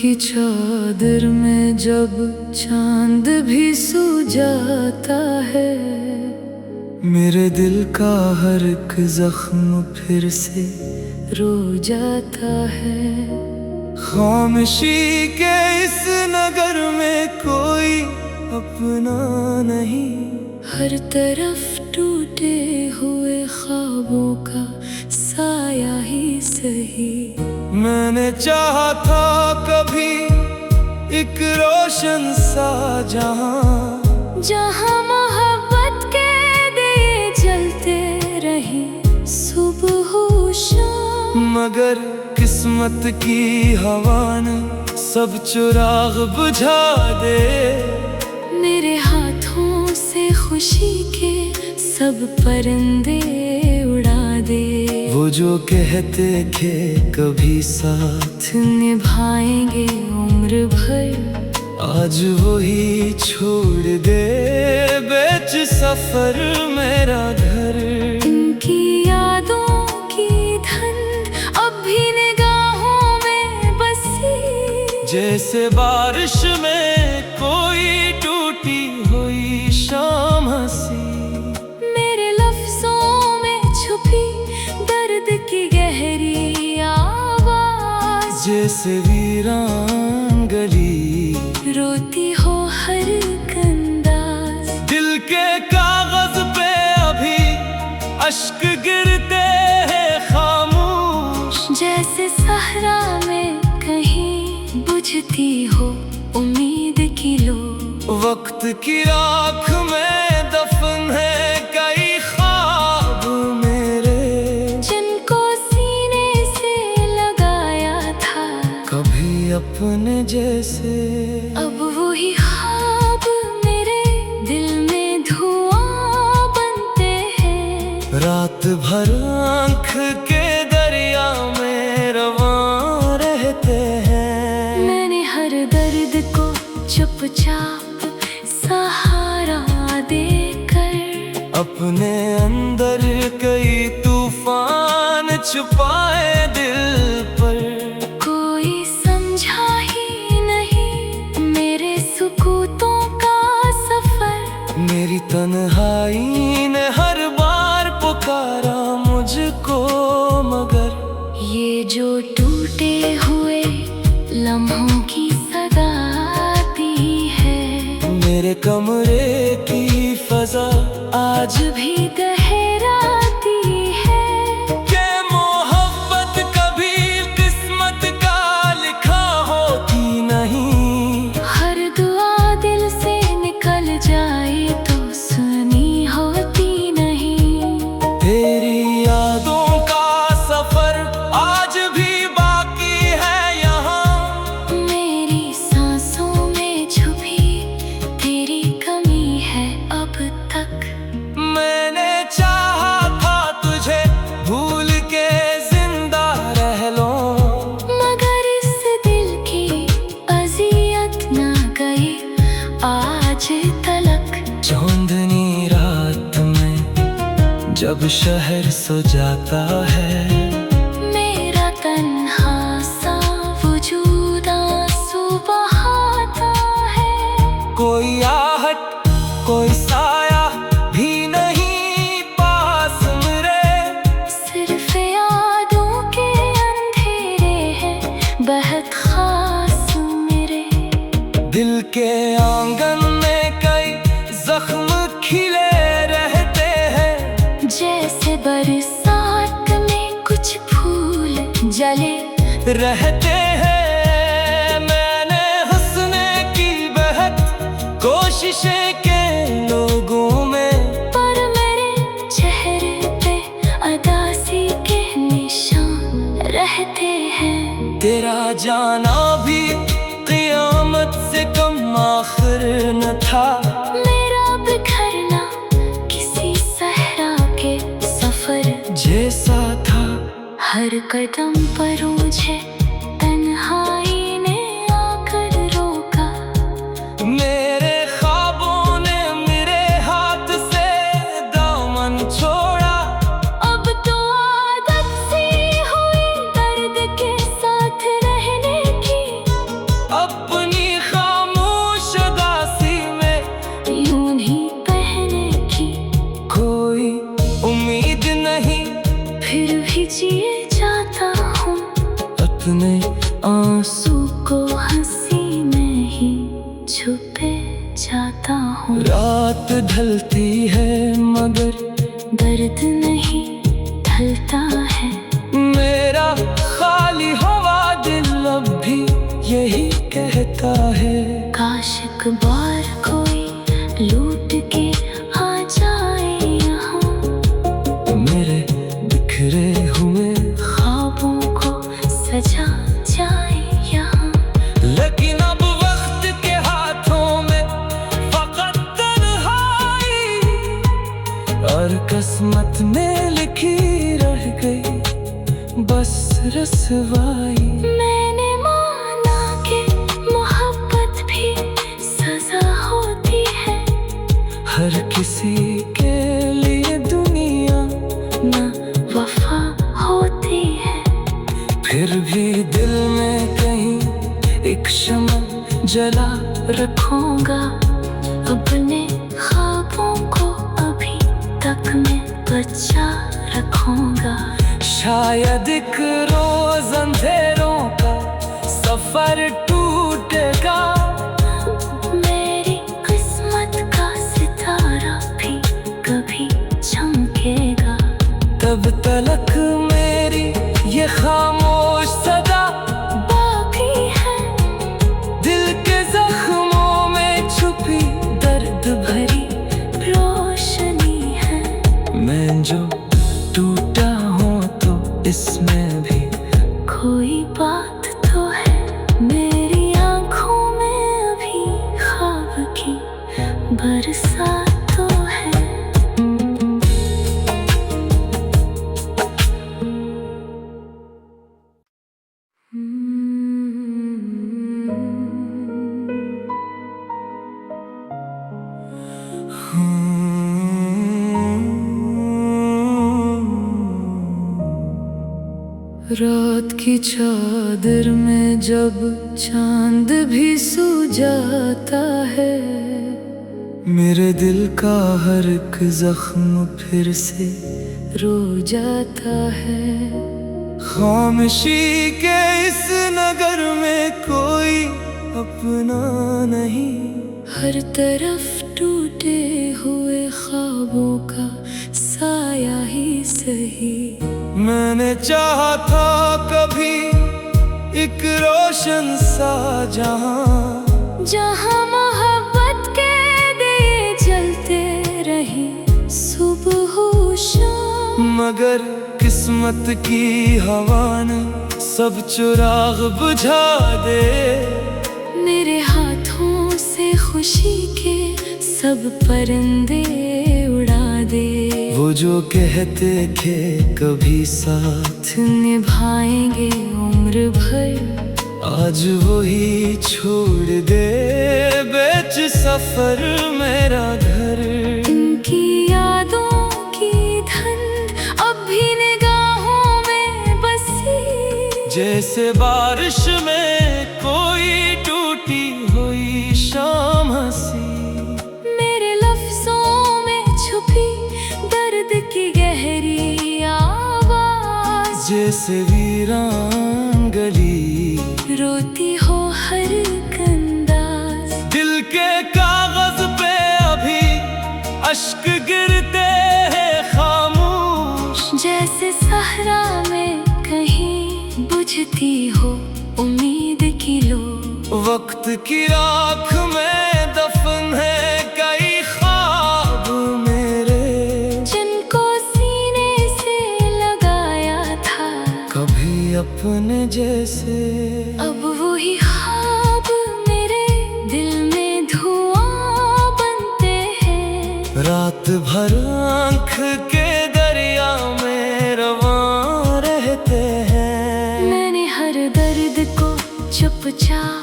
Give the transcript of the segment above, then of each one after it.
की चादर में जब चांद भी सो जाता है, मेरे दिल का हर एक जख्म फिर से रो जाता है। खामोशी के इस नगर में कोई अपना नहीं, हर तरफ टूटे हुए ख्वाबों का साया ही सही। मैंने चाहा था कभी एक रोशन सा जहां, जहां मोहब्बत के दिए जलते रहे सुबह हो शाम, मगर किस्मत की हवा ने सब चिराग बुझा दे। मेरे हाथों से खुशी के सब परिंदे उड़ा दे। वो जो कहते थे कभी साथ निभाएंगे उम्र भर, आज वही छोड़ दे बेच सफर मेरा घर। इनकी यादों की धुंध अब भी निगाहों में बसी, जैसे बारिश में कोई टूटी हुई शाम हंसी। मेरे लफ्जों में छुपी दर्द की गहरी आवाज, जैसे वीरान गली रोती हो हर अंदाज। दिल के कागज पे अभी अश्क गिरते हैं खामोश, जैसे सहरा में कहीं बुझती हो उम्मीद की लो। वक्त की राख में दफन है कई ख्वाब मेरे, जिनको सीने से लगाया था कभी अपने जैसे। अब वही ख्वाब मेरे दिल में धुआं बनते हैं, रात भर आँख के दरिया में रवां रहते हैं। मैंने हर दर्द को चुपचाप सहारा देकर अपने अंदर कई तूफान छुपाए दिल पर। कोई समझा ही नहीं मेरे सुकूतों का सफर, मेरी तन्हाई ने हर बार पुकारा मुझको, मगर ये जो टूटे हुए लम्हों की सदा आती है। मेरे कमरे की फजा आज भी गहराती है, कि मोहब्बत कभी किस्मत का लिखा होती नहीं। हर दुआ दिल से निकल जाए तो सुनी होती नहीं। तेरी यादों का सफर आज भी बाकी है यहाँ, मेरी सांसों में छुपी तेरी कमी है अब तक। मैंने चाहा था तुझे भूल के जिंदा रह लो, मगर इस दिल की अजियत ना गई आज तलक। चांदनी रात में जब शहर सो जाता है, मेरा तन्हा सा वजूद आंसू बहाता है। कोई आहट कोई साया भी नहीं पास मेरे, सिर्फ यादों के अंधेरे हैं बेहद खास मेरे। दिल के आंगन में कई जख्म खिले रहते हैं, जैसे बरसात में कुछ फूल जले रहते हैं। मैंने हंसने की बेहद कोशिशें के लोगों में, पर मेरे चेहरे पे अदासी के निशान रहते हैं। तेरा जाना भी क़यामत से कम आखिर न था, मेरा बिखरना किसी सहरा के सफर जैसा था। हर कदम पर मुझे तन्हाई ने आकर रोका, मेरे ख्वाबों ने मेरे हाथ से दामन छोड़ा। अब तो आदत सी हुई दर्द के साथ रहने की, छुपे जाता हूँ। रात ढलती है मगर दर्द नहीं ढलता है। मेरा खाली हुआ दिल अब भी यही कहता है, काश एक बार कोई लूट के आ जाए यहाँ। मेरे बिखरे हुए ख्वाबों को सजा जाए यहाँ। लेकिन अब वक्त के हाथों में फकत तन्हाई, और किस्मत में लिखी रह गई बस रसवाई। मैंने माना कि मोहब्बत भी सजा होती है, हर किसी के लिए दुनिया ना वफा होती है। फिर भी दिल में कहीं एक शम्मा जला रखूंगा, अपने ख्वाबों को अभी तक मैं बचा रखूंगा। शायद एक रोज अंधेरों का सफर टूटेगा, मेरी किस्मत का सितारा भी कभी चमकेगा। तब तलक मेरी ये खामोश सदा बाकी है, दिल के जख्मों में छुपी दर्द भरी रोशनी है। मैं जो टूटा हूँ तो इसमें भी कोई बात तो है, मेरी आँखों में अभी ख्वाब की बरसात तो है। रात की चादर में जब चांद भी सो जाता है, मेरे दिल का हर एक जख्म फिर से रो जाता है। खामोशी के इस नगर में कोई अपना नहीं, हर तरफ टूटे हुए ख्वाबों का साया ही सही। मैंने चाहा था कभी एक रोशन सा जहां, जहां मोहब्बत के दिए जलते रहे सुबह शाम। मगर किस्मत की हवा ने सब चिराग बुझा दे, मेरे हाथों से खुशी के सब परिंदे उड़ा दे। वो जो कहते थे कभी साथ निभाएंगे उम्र भर, आज वही छोड़ दे बेच सफर मेरा घर। इनकी यादों की धुंध अब भी निगाहों में बसी, जैसे बारिश में कोई टूटी हुई शाम हंसी। मेरे लफ्जों में छुपी दर्द की गहरी आवाज, जैसे वीरान गली रोती हो हर अंदाज। दिल के कागज पे अभी अश्क गिरते हैं खामोश, जैसे सहरा में कहीं बुझती हो उम्मीद की लो। वक्त की राख में दफन है कई ख्वाब मेरे, जिनको सीने से लगाया था कभी अपने जैसे। अब वही ख्वाब मेरे दिल में धुआं बनते हैं, रात भर आँख के दरिया में रवां रहते हैं। मैंने हर दर्द को चुपचाप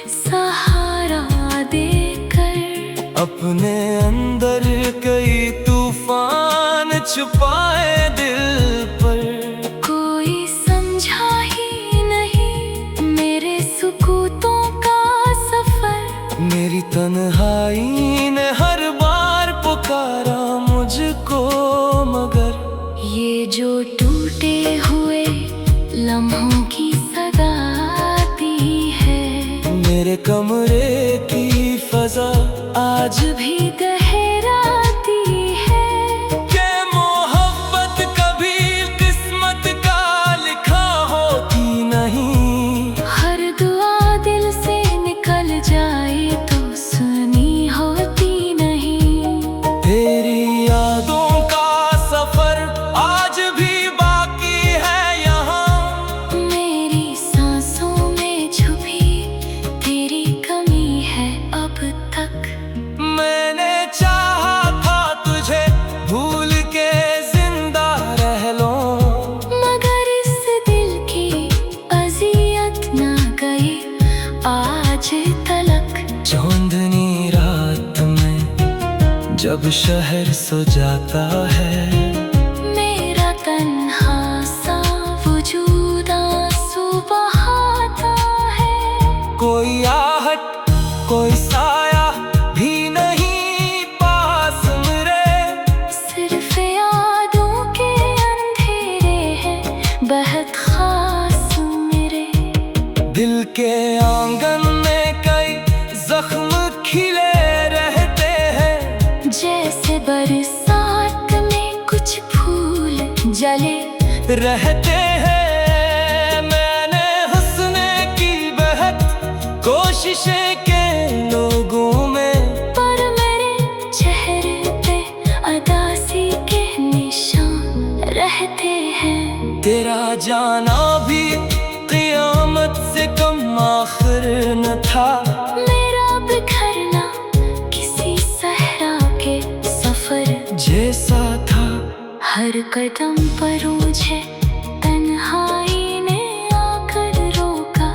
सहारा देकर अपने अंदर कई तूफान छुपाए दिल पर। कोई समझा ही नहीं मेरे सुकूतों का सफर, मेरी तन्हाई ने हर बार पुकारा मुझको। मगर ये जो टूटे हुए लम्हों की सगाती है, मेरे कमरे की फजा आज भी गहराती है कि मोहब्बत कभी किस्मत का लिखा होती नहीं। हर दुआ दिल से निकल जाए तो सुनी होती नहीं। तेरी यादों का सफर आज भी बाकी है यहाँ। मेरी सांसों में छुपी तेरी कमी है अब तक। मैंने चाहा था तुझे भूल के जिंदा रह लो, मगर इस दिल की अज़ियत ना गई आज तलक। चांदनी रात में जब शहर सो जाता है, मेरा तन्हा सा वजूद आंसू बहाता है। कोई आहट कोई साया भी नहीं पास मेरे, सिर्फ यादों के अंधेरे हैं बेहद खास मेरे। दिल के आंगन में कई जख्म खिले रहते हैं, जैसे बरसात में कुछ फूल जले रहते हैं। मैंने हंसने की बेहद कोशिशें के लोगों में, पर मेरे चेहरे पे अदासी के निशान रहते हैं। तेरा जाना भी क़यामत से कम आखिर न था। मेरा बिखरना किसी सहरा के सफर जैसा था। हर कदम पर मुझे तन्हाई ने आकर रोका।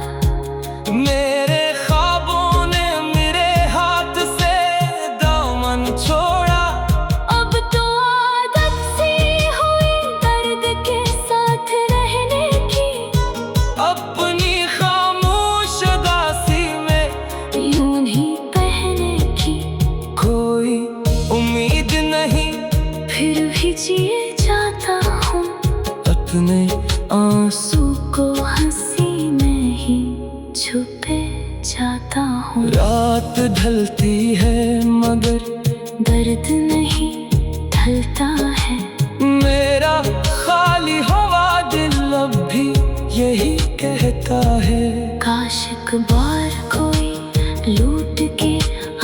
मेरे ख्वाबों ने मेरे हाथ से दामन छोड़ा। अब तो आदत सी हुई दर्द के साथ रहने की, अपनी खामोश उदासी में यूं ही बहने की। कोई उम्मीद नहीं फिर भी जिए जाता हूँ, अपने आंसू को हंसी में ही छुपे जाता हूँ। रात ढलती है मगर दर्द नहीं ढलता है। मेरा खाली हुआ दिल अब भी यही कहता है, काश एक बार कोई लूट के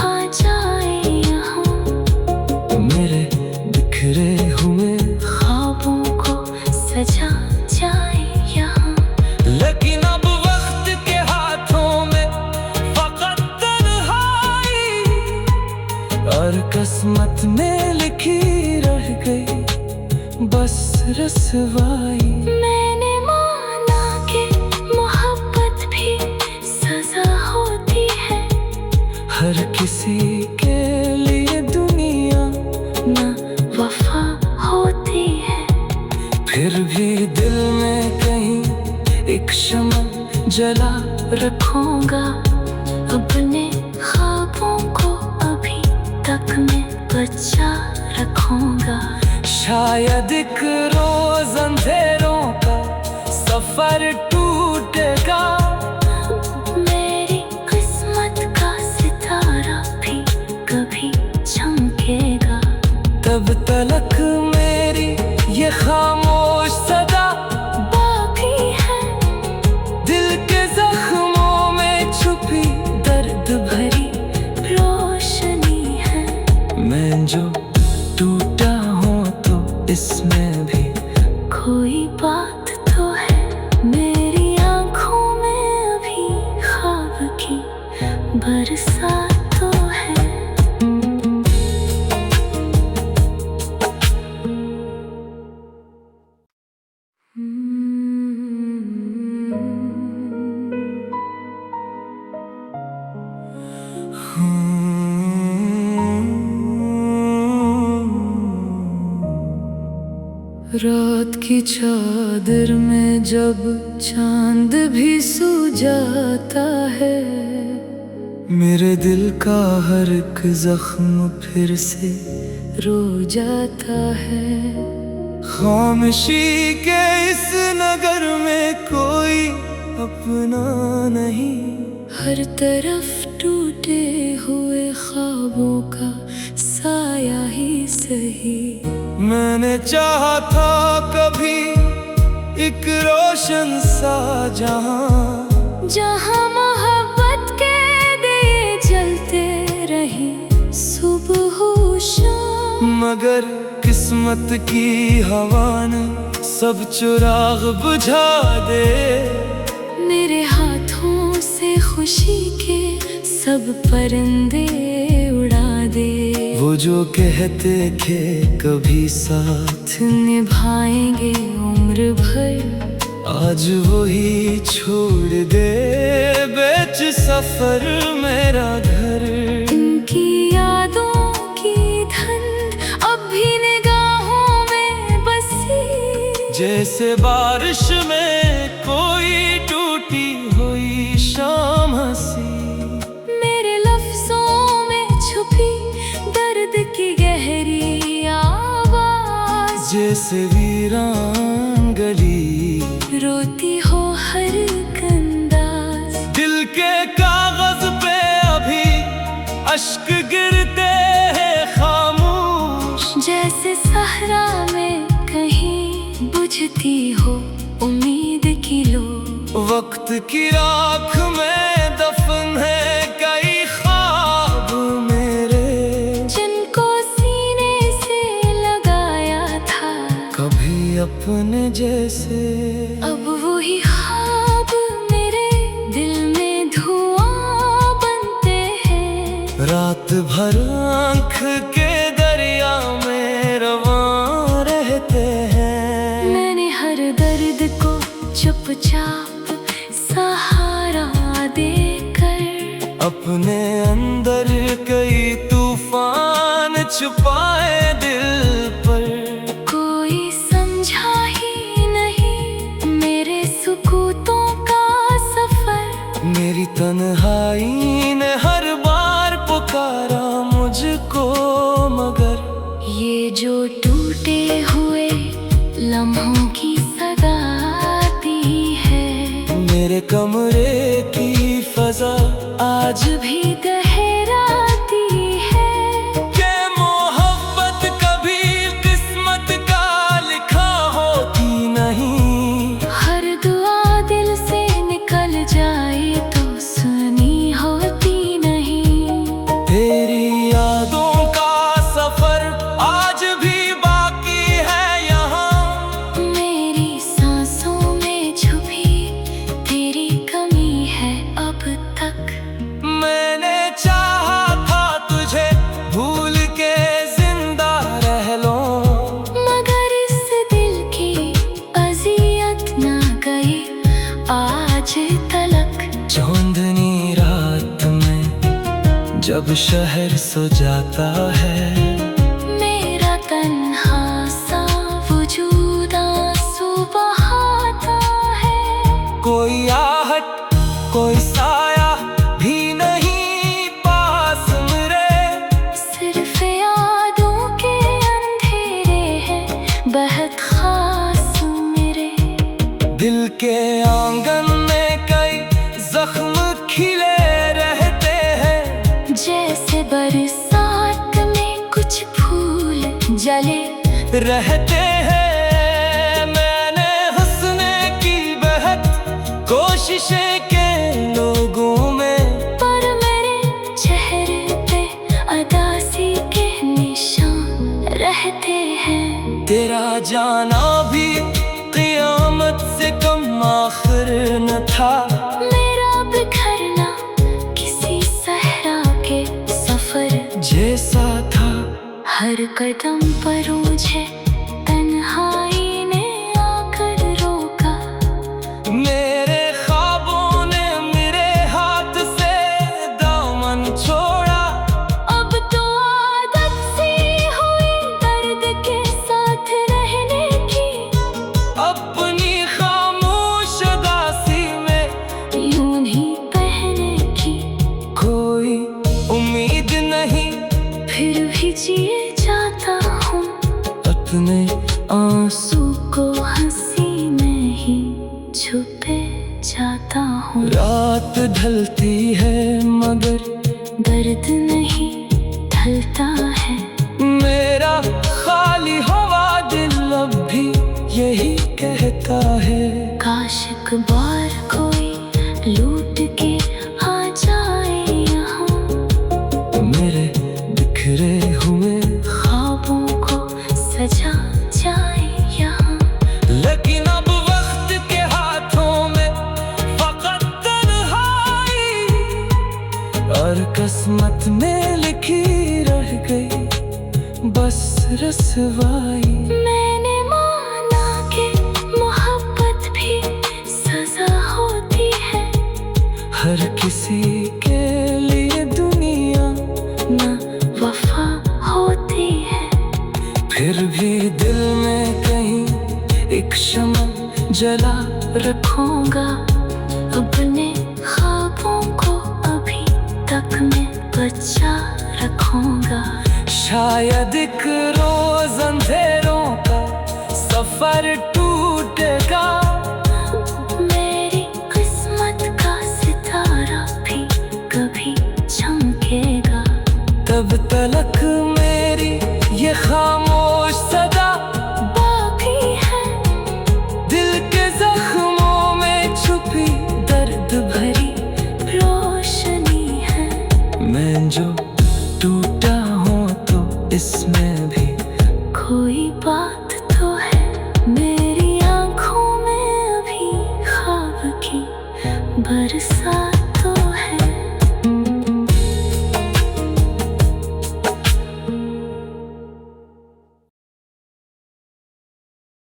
आ जाए यहाँ। मेरे बिखरे हुए ख्वाबों को सजा जाए यहाँ। लेकिन अब वक्त के हाथों में फकत तन्हाई, और किस्मत में लिखी रह गई बस रसवाई। मैंने माना कि मोहब्बत भी सजा होती है, हर किसी के लिए दुनिया ना वफा होती है। फिर भी दिल में कहीं एक शम्मा जला रखूंगा, अपने ख्वाबों को अभी तक मैं बचा रखूंगा। शायद एक रोज अंधेरों का सफर टूटेगा, मेरी किस्मत का सितारा भी कभी चमकेगा। तब तलक मेरी ये खामोश सदा बाकी है, दिल के जख्मों में छुपी दर्द भरी रोशनी है। मैं जो टूटा हूँ तो इसमें भी कोई बात तो है। मेरी आंखों में अभी ख्वाब की बरसात तो है। रात की चादर में जब चांद भी सो जाता है, मेरे दिल का हर एक जख्म फिर से रो जाता है। खामोशी के इस नगर में कोई अपना नहीं, हर तरफ टूटे हुए ख्वाबों का साया ही सही। मैंने चाहा था कभी एक रोशन सा जहां, जहां मोहब्बत के दिए जलते रहे सुबह शाम। मगर किस्मत की हवा ने सब चिराग बुझा दे। मेरे हाथों से खुशी के सब परिंदे उड़ा दे। वो जो कहते थे कभी साथ निभाएंगे उम्र भर, आज वही छोड़ दे बेच सफर मेरा घर। इनकी यादों की धन अब भी निगाहों में बसी, जैसे बारिश में कोई टूटी हुई शाम हंसी। मेरे लफ्जों में छुपी दर्द की गहरी आवाज, जैसे वीरान गली रोती हो हर अंदाज। दिल के कागज पे अभी अश्क गिरते हैं खामोश, जैसे सहरा में कहीं बुझती हो उम्मीद की लो। वक्त की राख में दफन है कई ख्वाब मेरे, जिनको सीने से लगाया था कभी अपने जैसे। अब वही ख्वाब मेरे दिल में धुआं बनते हैं। रात भर आँख के दरिया में रवां रहते हैं। मैंने हर दर्द को चुपचाप सहारा देकर अपने अंदर कई तूफान छुपाए दिल पर। कोई समझा ही नहीं मेरे सुकूतों का सफर। मेरी तन्हाई ने हर बार पुकारा मुझको, मगर ये जो टूटे हुए लम्हों की सदा आती है। मेरे कमरे की फजा आज भी गहराती है। के मोहब्बत कभी किस्मत का लिखा होती नहीं। हर दुआ दिल से निकल जाए तो सुनी होती नहीं। तेरी यादों का सफर आज भी बाकी है यहाँ। मेरी सांसों में छुपी तेरी कमी है अब तक। मैंने चाहा था तुझे भूल के जिंदा रह लो, मगर इस दिल की अजियत ना गई आज तलक। चांदनी रात में जब शहर सो जाता है, मेरा तन्हा सा वजूद आंसू बहाता है। कोई आहट कोई साया भी नहीं पास मेरे। सिर्फ यादों के अंधेरे हैं बेहद खास मेरे। दिल के आंगन में कई जख्म खिले रहते हैं, जैसे बरसात में कुछ फूल जले रहते हैं। मैंने हंसने की बेहद कोशिशें के लोगों में, पर मेरे चेहरे पे अदासी के निशान रहते हैं। तेरा जाना भी क़यामत से कम आखिर न था। मेरा बिखरना किसी सहरा के सफर जैसा था। हर कदम पर मुझे तन्हाई ने आकर रोका। मेरे ख्वाबों ने मेरे हाथ से दामन छोड़ा। अब तो आदत सी हुई दर्द के साथ रहने की। अपनी खामोश उदासी में यूं ही बहने की। कोई उम्मीद नहीं फिर भी जिए जाता हूँ अपने आंसू को हंसी में ही छुपे जाता हूँ। हूँ। रात ढलती है मगर दर्द नहीं ढलता है। मेरा खाली हवा दिल अब भी यही कहता है। काश एक बार कोई लूट के आ जाए यहाँ, मेरे बिखरे हुए ख्वाबों को सजा जाए यहाँ। लेकिन अब वक्त के हाथों में फकत तन्हाई, और किस्मत में लिखी रह गई बस रसवाई। मैंने माना कि मोहब्बत भी सजा होती है। हर किसी के लिए दुनिया ना वफा होती है। फिर भी दिल में कहीं एक शम्मा जला रखूंगा अपने ख्वाबों को अभी तक मैं बचा रखूंगा। शायद एक रोज अंधेरों का सफर टूटेगा, मेरी किस्मत का सितारा भी कभी चमकेगा। तब तलक मेरी ये खामोश सदा बाकी है। दिल के जख्मों में छुपी दर्द भरी रोशनी है। मैं जो टूटा हूँ तो इसमें भी कोई बात तो है। मेरी आंखों में अभी ख्वाब की बरसात